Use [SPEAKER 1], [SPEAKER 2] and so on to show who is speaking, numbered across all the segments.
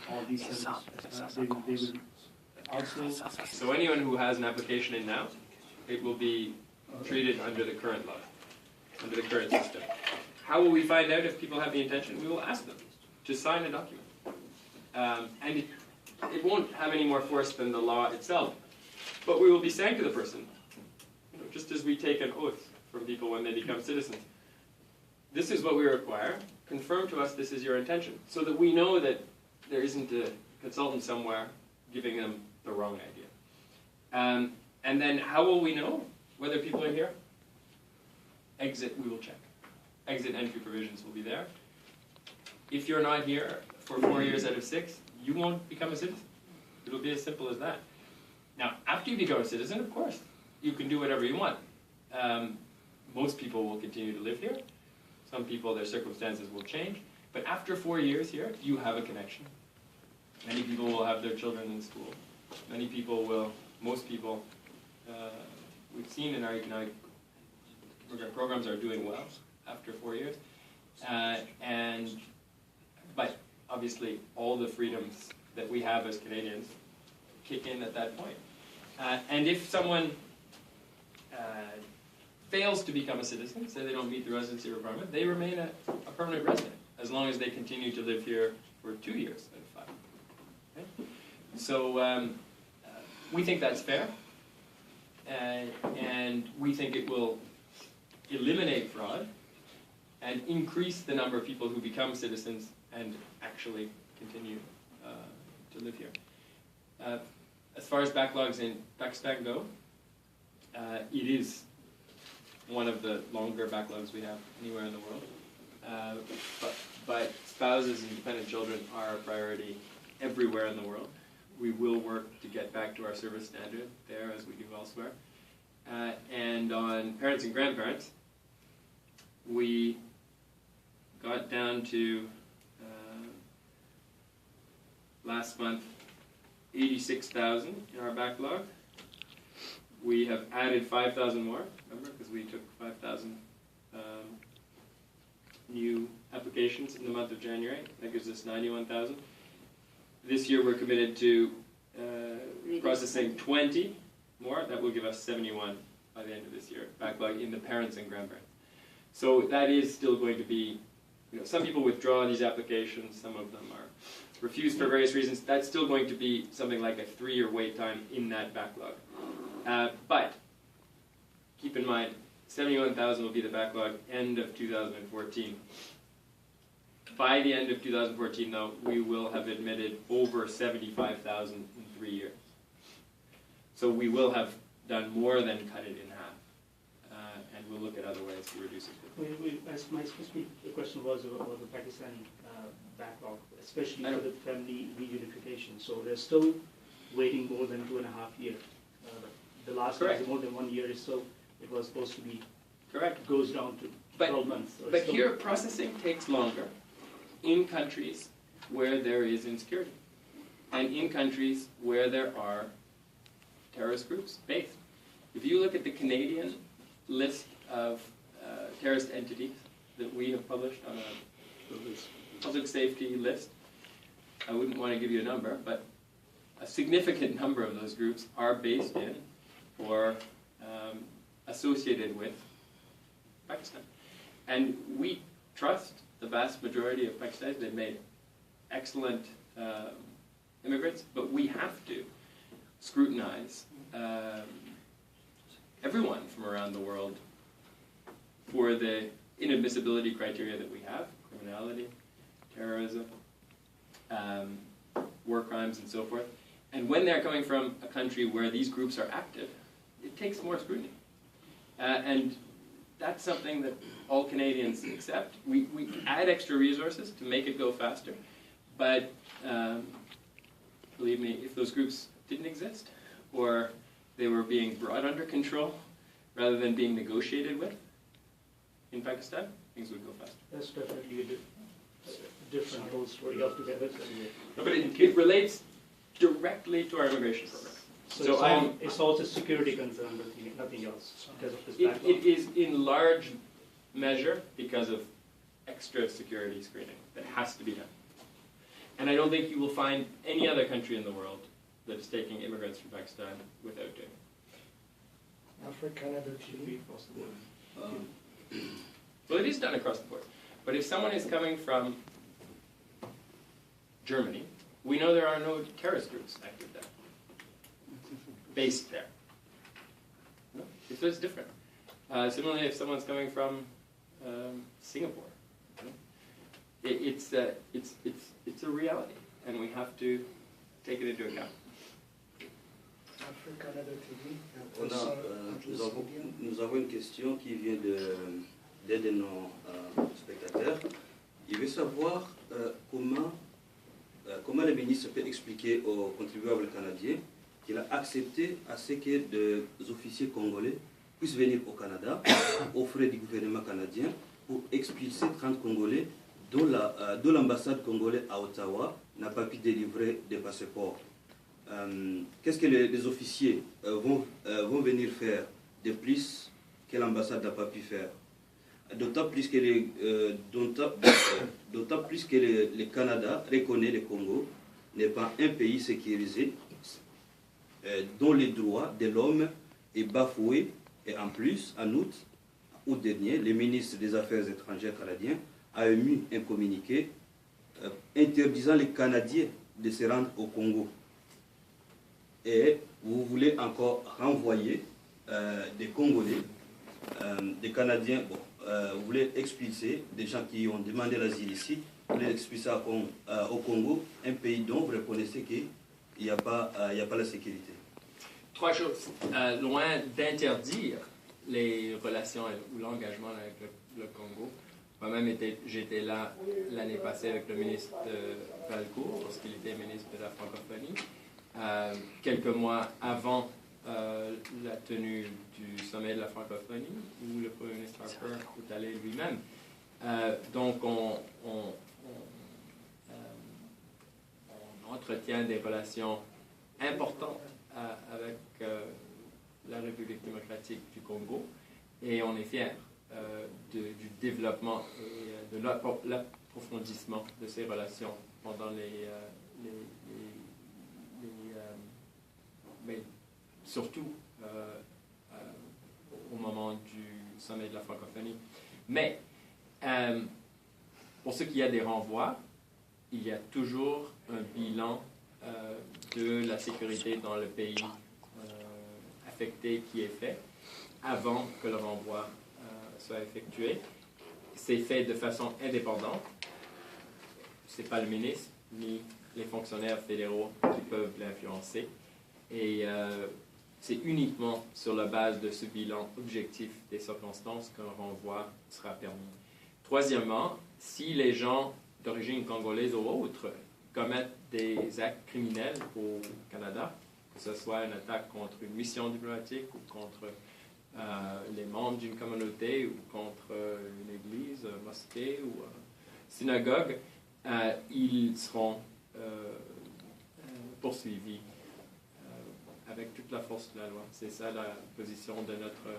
[SPEAKER 1] all these services, they will also.
[SPEAKER 2] So anyone who has an application in now, it will be treated under the current law, under the current system. How will we find out if people have the intention? We will ask them to sign a document. And it won't have any more force than the law itself. But we will be saying to the person, just as we take an oath from people when they become citizens, this is what we require. Confirm to us this is your intention, so that we know that there isn't a consultant somewhere giving them the wrong idea. And then how will we know whether people are here? Exit, we will check. Exit entry provisions will be there. If you're not here for 4 years out of 6, you won't become a citizen. It'll be as simple as that. Now, after you become a citizen, of course, you can do whatever you want. Most people will continue to live here. Some people, their circumstances will change. But after 4 years here, you have a connection. Many people will have their children in school. Many people will, most people, we've seen in our economic programs are doing well after 4 years. But obviously, all the freedoms that we have as Canadians kick in at that point. And if someone fails to become a citizen, say they don't meet the residency requirement, they remain a permanent resident as long as they continue to live here for 2 years out of 5. Okay? So we think that's fair, and we think it will eliminate fraud and increase the number of people who become citizens and actually continue to live here. As far as backlogs in Pakistan go, it is one of the longer backlogs we have anywhere in the world. But spouses and dependent children are a priority everywhere in the world. We will work to get back to our service standard there as we do elsewhere. And on parents and grandparents, we got down to, last month, 86,000 in our backlog. We have added 5,000 more, remember, because we took 5,000 new applications in the month of January. That gives us 91,000. This year we're committed to processing 20 more. That will give us 71 by the end of this year, backlog in the parents and grandparents. So that is still going to be, some people withdraw these applications, some of them are refused for various reasons. That's still going to be something like a 3-year wait time in that backlog. But keep in mind, 71,000 will be the backlog end of 2014. By the end of 2014, though, we will have admitted over 75,000 in 3 years. So we will have done more than cut it in half. And we'll look at other ways to reduce it.
[SPEAKER 1] My specific question was about the Pakistani backlog, especially for the family reunification. So they're still waiting more than 2.5 years. The last was more than 1 year, so it was supposed to be
[SPEAKER 2] correct.
[SPEAKER 1] Goes down to 12 months.
[SPEAKER 2] But here, processing takes longer in countries where there is insecurity and in countries where there are terrorist groups based. If you look at the Canadian list of terrorist entities that we have published on a public safety list, I wouldn't want to give you a number, but a significant number of those groups are based in or associated with Pakistan. And we trust the vast majority of Pakistanis. They've made excellent immigrants, but we have to scrutinize everyone from around the world for the inadmissibility criteria that we have: criminality, terrorism, war crimes, and so forth. And when they're coming from a country where these groups are active, it takes more scrutiny. And that's something that all Canadians accept. We add extra resources to make it go faster. But believe me, if those groups didn't exist, or they were being brought under control rather than being negotiated with in Pakistan, things would go faster.
[SPEAKER 1] That's definitely a different whole story altogether.
[SPEAKER 2] But it relates directly to our immigration program.
[SPEAKER 1] So it's also a security concern, nothing else, because of this backlog.
[SPEAKER 2] It is in large measure because of extra security screening that has to be done. And I don't think you will find any other country in the world that is taking immigrants from Pakistan without doing it.
[SPEAKER 3] Africa, Canada,
[SPEAKER 1] Should be possible.
[SPEAKER 2] Well, it is done across the board. But if someone is coming from Germany, we know there are no terrorist groups active there, based there. No? So it's different. Similarly, if someone's coming from Singapore, you know, it's a reality, and we have to take it into account.
[SPEAKER 3] Africa, Canada, TV.
[SPEAKER 4] Nous avons une question qui vient d'un de nos spectateurs. Il veut savoir comment le ministre peut expliquer aux contribuables canadiens qu'il a accepté à ce que des officiers congolais puissent venir au Canada aux frais du gouvernement canadien pour expulser 30 Congolais dont l'ambassade congolaise à Ottawa n'a pas pu délivrer des passeports. Qu'est-ce que les officiers vont venir faire de plus que l'ambassade n'a pas pu faire? D'autant plus que le Canada reconnaît le Congo n'est pas un pays sécurisé dont les droits de l'homme est bafoué. Et en plus, en août dernier, le ministre des Affaires étrangères canadien a émis un communiqué interdisant les Canadiens de se rendre au Congo. Et vous voulez encore renvoyer des Congolais, des Canadiens, vous voulez expulser des gens qui ont demandé l'asile ici, vous voulez expulser au Congo, un pays dont vous reconnaissez qu'il n'y a pas la sécurité.
[SPEAKER 2] Trois choses. Loin d'interdire les relations ou l'engagement avec le Congo, moi-même j'étais là l'année passée avec le ministre Valcourt, lorsqu'il était ministre de la francophonie, quelques mois avant la tenue du sommet de la francophonie, où le Premier ministre Harper est allé lui-même. Donc on entretient des relations importantes avec la République démocratique du Congo, et on est fiers du développement et de l'approfondissement de ces relations pendant mais surtout au moment du sommet de la francophonie. Mais pour ce qui est des renvois, il y a toujours un bilan de la sécurité dans le pays affecté qui est fait avant que le renvoi soit effectué. C'est fait de façon indépendante. Ce n'est pas le ministre ni les fonctionnaires fédéraux qui peuvent l'influencer. Et c'est uniquement sur la base de ce bilan objectif des circonstances qu'un renvoi sera permis. Troisièmement, si les gens d'origine congolaise ou autre commettent des actes criminels au Canada, que ce soit une attaque contre une mission diplomatique ou contre les membres d'une communauté ou contre une église, une mosquée ou une synagogue, ils seront poursuivis avec toute la force de la loi. C'est ça la position de notre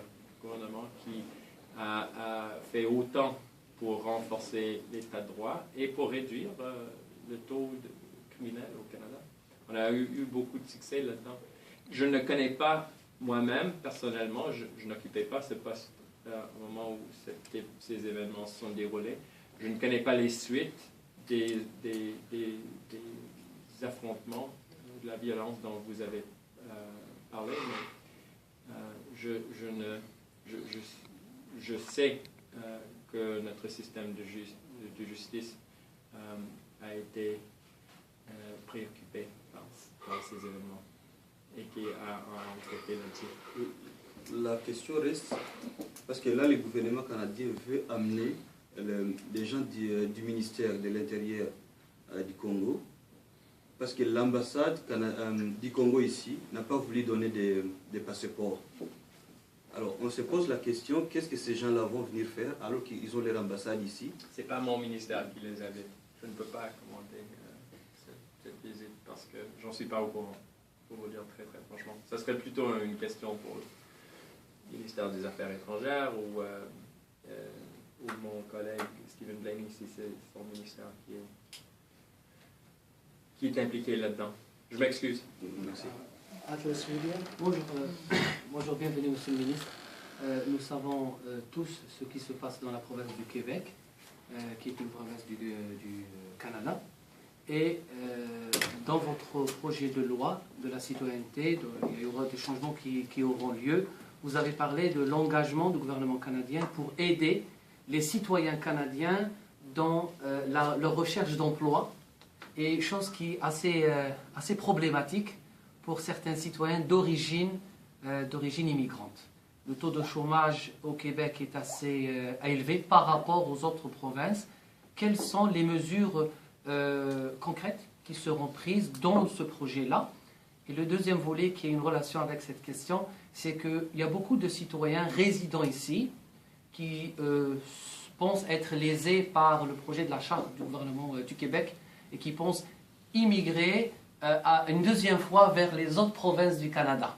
[SPEAKER 2] gouvernement qui a fait autant pour renforcer l'état de droit et pour réduire le taux de criminels au Canada. On a eu beaucoup de succès là-dedans. Je ne connais pas moi-même, personnellement, je n'occupais pas ce poste au moment où ces événements se sont déroulés. Je ne connais pas les suites des affrontements, de la violence dont vous avez parlé, mais je sais que notre système de justice a été préoccupé par ces événements et qui a traité là-dessus.
[SPEAKER 4] La question reste, parce que là, le gouvernement canadien veut amener des gens du ministère de l'Intérieur du Congo, parce que l'ambassade du Congo ici n'a pas voulu donner des passeports. Alors, on se pose la question, qu'est-ce que ces gens-là vont venir faire alors qu'ils ont leur ambassade ici?
[SPEAKER 2] Ce n'est pas mon ministère qui les avait. Je ne peux pas commenter cette visite parce que j'en suis pas au courant, pour vous dire très très franchement. Ça serait plutôt une question pour le ministère des Affaires étrangères ou mon collègue Stephen Blaney, si c'est son ministère qui est qui est impliqué là-dedans. Je m'excuse.
[SPEAKER 4] Merci.
[SPEAKER 3] Atlas Media. Bonjour, bienvenue Monsieur le Ministre. Nous savons tous ce qui se passe dans la province du Québec, qui est une province du Canada. Et dans votre projet de loi de la citoyenneté, il y aura des changements qui auront lieu. Vous avez parlé de l'engagement du gouvernement canadien pour aider les citoyens canadiens dans leur recherche d'emploi, et chose qui est assez problématique pour certains citoyens d'origine immigrante. Le taux de chômage au Québec est assez élevé par rapport aux autres provinces. Quelles sont les mesures concrètes qui seront prises dans ce projet-là? Et le deuxième volet qui a une relation avec cette question, c'est qu'il y a beaucoup de citoyens résidant ici qui pensent être lésés par le projet de la charte du gouvernement du Québec et qui pensent immigrer une deuxième fois vers les autres provinces du Canada.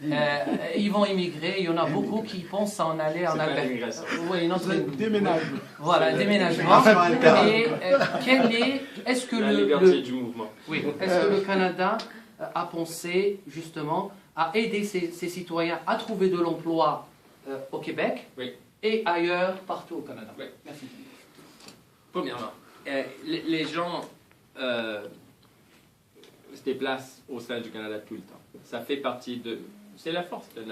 [SPEAKER 3] Ils vont immigrer, il y en a beaucoup qui pensent en aller en Alberta. Oui,
[SPEAKER 5] Déménagement.
[SPEAKER 3] Voilà, déménagement. Et est-ce que
[SPEAKER 2] La liberté du mouvement.
[SPEAKER 3] oui, est-ce que le Canada a pensé justement à aider ses citoyens à trouver de l'emploi au Québec
[SPEAKER 2] Oui.
[SPEAKER 3] et ailleurs, partout au Canada?
[SPEAKER 2] Oui.
[SPEAKER 3] Merci.
[SPEAKER 2] Premièrement, les gens se déplacent au sein du Canada tout le temps. Ça fait partie de... C'est la force de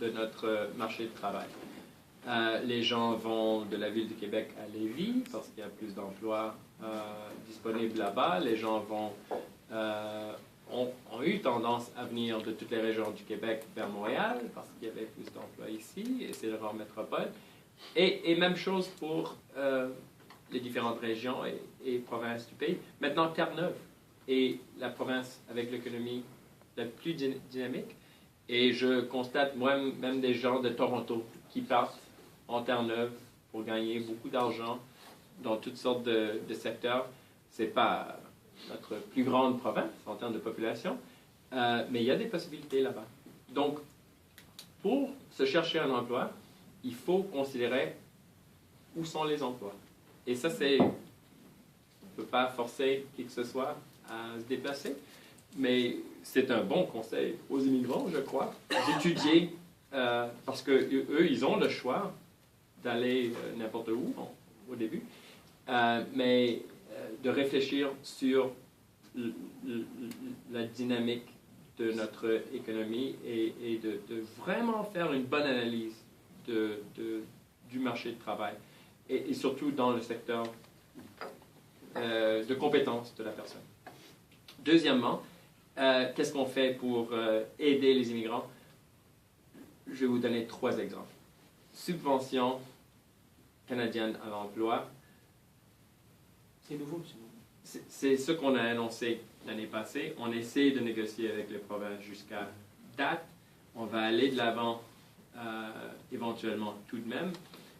[SPEAKER 2] notre marché de travail. Les gens vont de la ville du Québec à Lévis parce qu'il y a plus d'emplois disponibles là-bas. Les gens ont eu tendance à venir de toutes les régions du Québec vers Montréal parce qu'il y avait plus d'emplois ici, et c'est le grand métropole. Et même chose pour les différentes régions et provinces du pays. Maintenant, Terre-Neuve est la province avec l'économie la plus dynamique. Et je constate moi-même des gens de Toronto qui partent en Terre-Neuve pour gagner beaucoup d'argent dans toutes sortes de secteurs. Ce n'est pas notre plus grande province en termes de population, mais il y a des possibilités là-bas. Donc, pour se chercher un emploi, il faut considérer où sont les emplois. Et ça, on ne peut pas forcer qui que ce soit à se déplacer, mais c'est un bon conseil aux immigrants, je crois, d'étudier, parce qu'eux, ils ont le choix d'aller n'importe où au début, mais de réfléchir sur la dynamique de notre économie et de vraiment faire une bonne analyse du marché de travail, et surtout dans le secteur de compétences de la personne. Deuxièmement, qu'est-ce qu'on fait pour aider les immigrants? Je vais vous donner 3 exemples. Subvention canadienne à l'emploi.
[SPEAKER 3] C'est nouveau, monsieur.
[SPEAKER 2] C'est ce qu'on a annoncé l'année passée. On essaie de négocier avec les provinces jusqu'à date. On va aller de l'avant éventuellement tout de même.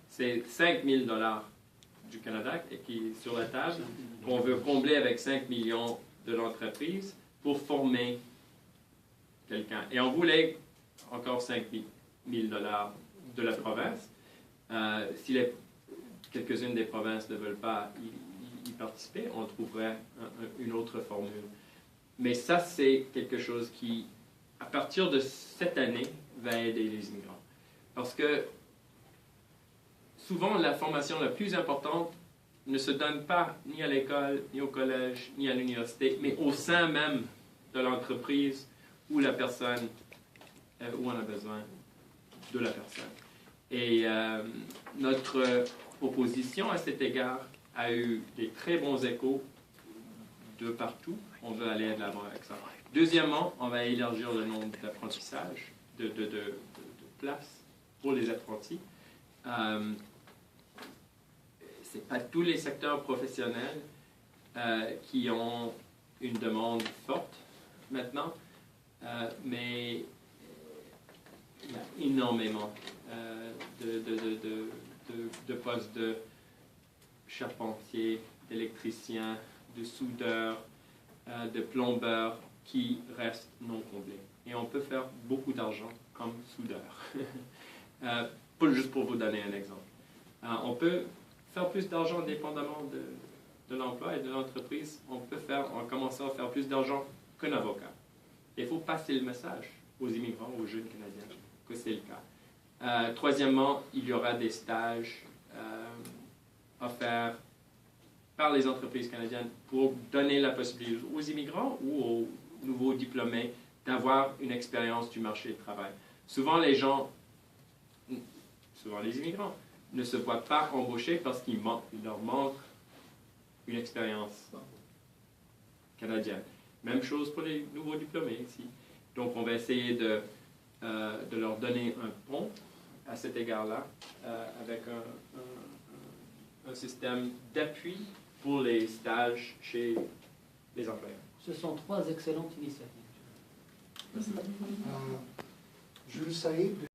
[SPEAKER 2] C'est 5 000 $ du Canada qui est sur la table, qu'on veut combler avec 5 millions de l'entreprise pour former quelqu'un. Et on voulait encore 5 000 $ de la province. Si quelques-unes des provinces ne veulent pas y participer, on trouverait une autre formule. Mais ça, c'est quelque chose qui, à partir de cette année, va aider les immigrants. Parce que souvent, la formation la plus importante ne se donne pas ni à l'école, ni au collège, ni à l'université, mais au sein même de l'entreprise où la personne, où on a besoin de la personne. Et notre proposition à cet égard a eu des très bons échos de partout. On veut aller de l'avant avec ça. Deuxièmement, on va élargir le nombre d'apprentissages, de places pour les apprentis. Ce n'est pas tous les secteurs professionnels qui ont une demande forte maintenant, mais il y a énormément de postes de charpentiers, d'électriciens, de soudeurs, de plombeurs qui restent non comblés. Et on peut faire beaucoup d'argent comme soudeur. Juste pour vous donner un exemple. On peut faire plus d'argent dépendamment de l'emploi et de l'entreprise. On peut faire, en commençant plus d'argent qu'un avocat. Il faut passer le message aux immigrants, aux jeunes Canadiens, que c'est le cas. Troisièmement, il y aura des stages offerts par les entreprises canadiennes pour donner la possibilité aux immigrants ou aux nouveaux diplômés d'avoir une expérience du marché du travail. Souvent, les immigrants, ne se voient pas embauchés parce qu'il leur manque une expérience canadienne. Même chose pour les nouveaux diplômés ici. Donc, on va essayer de leur donner un pont à cet égard-là, avec un système d'appui pour les stages chez les employeurs.
[SPEAKER 3] Ce sont 3 excellentes initiatives.
[SPEAKER 5] Jules Saïd.